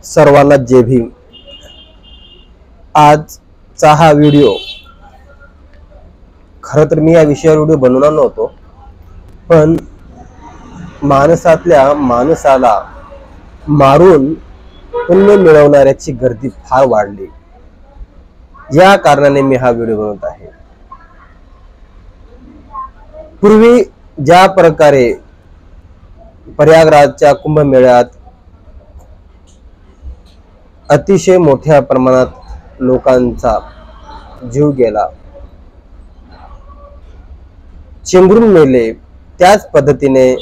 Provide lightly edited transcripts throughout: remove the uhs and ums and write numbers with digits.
सर्वांना जय भीम। आजचा हा व्हिडिओ खरं तर मी या विषयावर व्हिडिओ बनवणार नव्हतो, पण माणसातल्या माणसाला मारून पुण्य मिळवणाऱ्याची गर्दी फार वाढली, या कारणाने मी हा व्हिडिओ बनवत आहे। पूर्वी ज्या प्रकारे प्रयागराजच्या कुंभमेळ्यात अतिशय मोठ्या प्रमाणात लोकांचा जीव गेला, चेंगरून मेले, त्याच पद्धतीने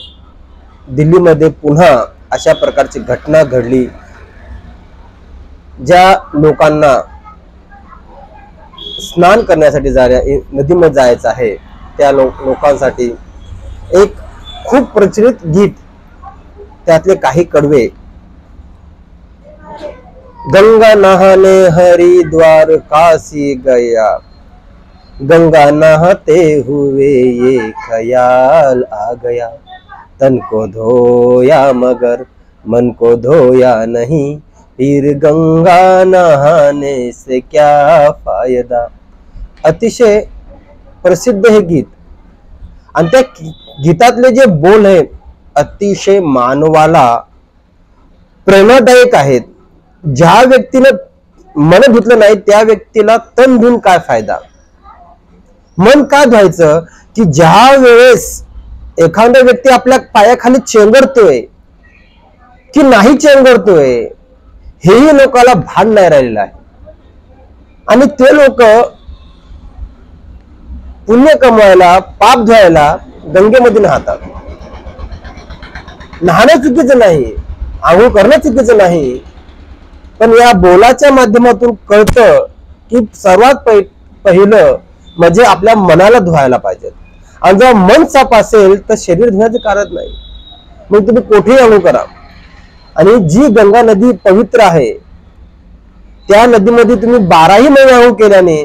दिल्लीमध्ये पुन्हा अशा प्रकारची घटना घडली। ज्या लोकांना स्नान करण्यासाठी नदीमध्ये जायचं आहे त्या लोकांसाठी एक खूप प्रचलित गीत, त्यातले काही कडवे, गंगा नहाने हरिद्वार काशी गया, गंगा नहाते हुए ये ख्याल आ गया, तन को धोया मगर मन को धोया नहीं, फिर गंगा नहाने से क्या फायदा। अतिशय प्रसिद्ध हे गीत, आणि त्या गीतातले जे बोल आहेत अतिशय मानवाला प्रेरणादायक आहेत। ज्या व्यक्तीने मन धुतलं नाही त्या व्यक्तीला तन धुवून काय फायदा। मन का धुवायचं की ज्या वेळेस एखादा व्यक्ती आपल्या पायाखाली चेंगरतोय की नाही चेंगरतोय हेही लोकांना भान नाही राहिलेलं आहे, आणि ते लोक पुण्य कमवायला, पाप धुवायला गंगेमध्ये नाहतात। नाहणं चुकीचं नाही, आंघोळ करणं चुकीचं नाही, पण या बोलाच्या माध्यमातून कळतं की सर्वात पहिलं म्हणजे आपल्या मनाला धुवायला पाहिजे, आणि जर मन साफ असेल तर शरीर धुण्याचं कारण नाही। मग तुम्ही कोठेही आंघोळ करा, आणि जी गंगा नदी पवित्र आहे त्या नदीमध्ये तुम्ही 12ही महिने आंघोळ केल्याने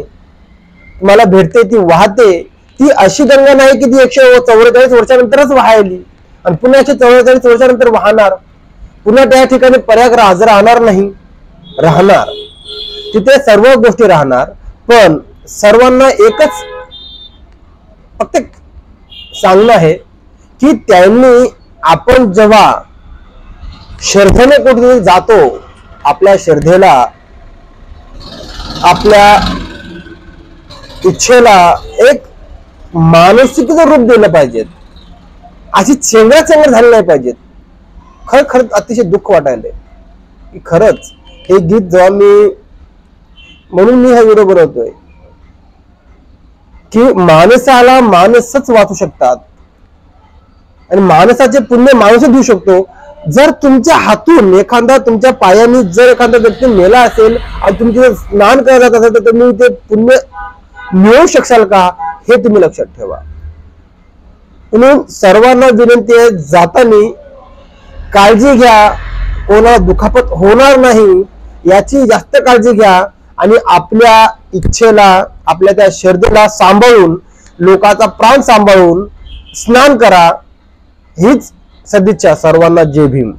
तुम्हाला भेटते, ती वाहते। ती अशी गंगा नाही की ती 144 वर्षानंतरच वाहायली आणि पुन्हा 144 वर्षानंतर वाहणार, पुन्हा त्या ठिकाणी प्रयागराज राहणार नाही, राहणार तिथे सर्व गोष्टी राहणार। पण सर्वांना एकच फक्त सांगणं आहे की त्यांनी आपण जेव्हा श्रद्धेने कुठेतरी जातो, आपल्या श्रद्धेला, आपल्या इच्छेला एक मानसिक रूप दिलं पाहिजे, अशी चेंगराचेंगर झाली नाही पाहिजे। खरंच अतिशय दुःख वाटायलंय की खरंच हे गीत जेव्हा म्हणून मी हा व्हिडिओ बनवतोय की माणसाला माणसच वाचू शकतात, आणि माणसाचे पुण्य माणूस देऊ शकतो। जर तुमच्या हातून एखादा, तुमच्या पायाने जर एखादा व्यक्ती मेला असेल आणि तुम्ही तिथे स्नान करत जात असेल तर तुम्ही ते पुण्य मिळवू शकाल का, हे तुम्ही लक्षात ठेवा। म्हणून सर्वांना विनंती आहे, जाताना काळजी घ्या, कोणाला दुखापत होणार नाही याची जास्त काळजी घ्या, आणि आपल्या इच्छेला, आपल्या त्या श्रद्धेला सांभाळून, लोकांचा प्राण सांभाळून स्नान करा। हीच सदिच्छा। सर्वांना जय भीम।